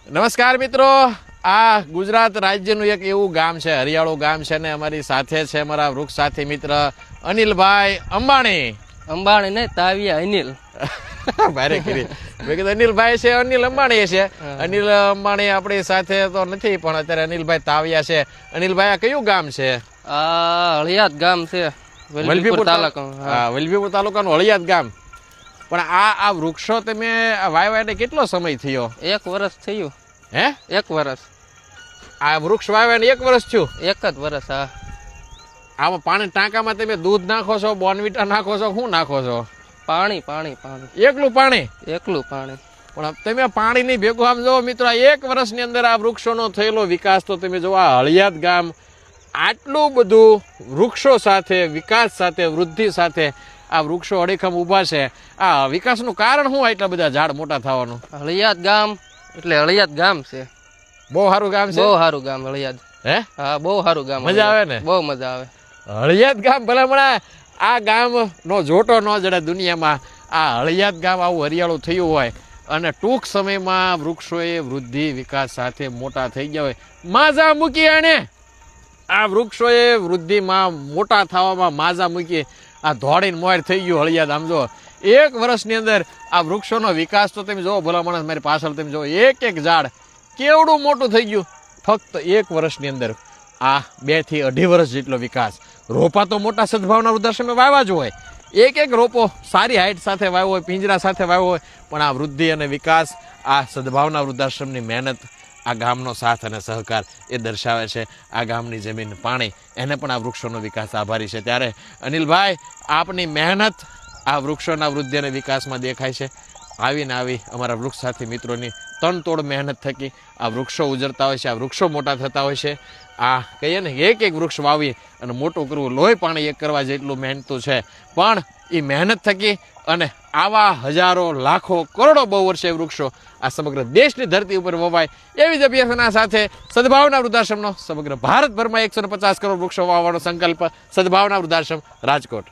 નમસ્કાર મિત્રો, આ ગુજરાત રાજ્યનું એક એવું ગામ છે, હરિયાળું ગામ છે ને અમારી સાથે છે અમારા વૃક્ષ સાથી મિત્ર અનિલભાઈ અંબાણી. અંબાણી ને તાવિયા અનિલ. ભારે કરી મેં કીધું અનિલભાઈ છે, અનિલ અંબાણી છે. અનિલ અંબાણી આપણી સાથે તો નથી, પણ અત્યારે અનિલભાઈ તાવિયા છે. અનિલભાઈ આ કયું ગામ છે? આ હળિયાદ ગામ છે, વલભીપુર તાલુકા. હા, વલભીપુર તાલુકાનું હળિયાદ ગામ. પણ આ વૃક્ષો તમે વાવ્યા એટલે કેટલો સમય થયો? 1 વર્ષ થયું. હે, 1 વર્ષ. આ વૃક્ષ વાવ્યા ને 1 વર્ષ થયું? 1 જ વર્ષ. હા, આમાં પાણી ટાંકામાં તમે દૂધ નાખો છો, બોર્નવિટા નાખો છો, શું નાખો છો? પાણી પાણી પાણી, એકલું પાણી? એકલું પાણી. પણ તમે પાણી ની ભેગું આમ જો મિત્રો, 1 વર્ષની અંદર આ વૃક્ષોનો થયેલો વિકાસ તો તમે જો. આ હળિયાદ ગામ આટલું બધું વૃક્ષો સાથે, વિકાસ સાથે, વૃદ્ધિ સાથે આ વૃક્ષો અડીખમ ઊભા છે. આ વિકાસનું કારણ શું આટલા બધા ઝાડ મોટા થવાનું? હળિયાદ ગામ એટલે હળિયાદ ગામ છે. બહુ સારું ગામ છે. બહુ સારું ગામ હળિયાદ. હે, હા, બહુ સારું ગામ. મજા આવે ને? બહુ મજા આવે. હળિયાદ ગામ ભલામણા આ ગામ નો જોટો ન જડે દુનિયામાં. આ હળિયાદ ગામ આવું હરિયાળું થયું હોય અને ટૂંક સમયમાં વૃક્ષોએ વૃદ્ધિ વિકાસ સાથે મોટા થઈ ગયા હોય. માજા મૂકી એને આ વૃક્ષોએ વૃદ્ધિમાં મોટા થવામાં માજા મૂકી. આ ધોળીને મોર થઈ ગયું હળિયાદ. આમ જો 1 વર્ષની અંદર આ વૃક્ષોનો વિકાસ તો તમે જોવો. ભલા માણસ મારી પાછળ તમે જોવો, એક ઝાડ કેવડું મોટું થઈ ગયું ફક્ત 1 વર્ષની અંદર. આ 2 થી 2.5 વર્ષ જેટલો વિકાસ. રોપા તો મોટા સદભાવના વૃદ્ધાશ્રમે વાવ્યા જ હોય, એક રોપો સારી હાઈટ સાથે વાવ્યો હોય, પિંજરા સાથે વાવ્યો હોય. પણ આ વૃદ્ધિ અને વિકાસ, આ સદભાવના વૃદ્ધાશ્રમની મહેનત, આ ગામનો સાથ અને સહકાર એ દર્શાવે છે. આ ગામની જમીન, પાણી, એને પણ આ વૃક્ષોનો વિકાસ આભારી છે. ત્યારે અનિલભાઈ, આપની મહેનત આ વૃક્ષોના વૃદ્ધિ અને વિકાસમાં દેખાય છે. આવી અમારા વૃક્ષ સાથી મિત્રોની તનતોડ મહેનત થકી આ વૃક્ષો ઉજરતા હોય છે, આ વૃક્ષો મોટા થતા હોય છે. આ કહીએ ને, એક વૃક્ષ વાવી અને મોટું કરવું, લોહી પાણી એક કરવા જેટલું મહેનતું છે. પણ એ મહેનત થકી અને આવા હજારો, લાખો, કરોડો બહુ વર્ષે વૃક્ષો આ સમગ્ર દેશની ધરતી ઉપર વવાય, એવી જ અભ્યર્થના સાથે સદભાવના વૃદ્ધાશ્રમનો સમગ્ર ભારતભરમાં 150 કરોડ વૃક્ષો વાવવાનો સંકલ્પ. સદભાવના વૃદ્ધાશ્રમ, રાજકોટ.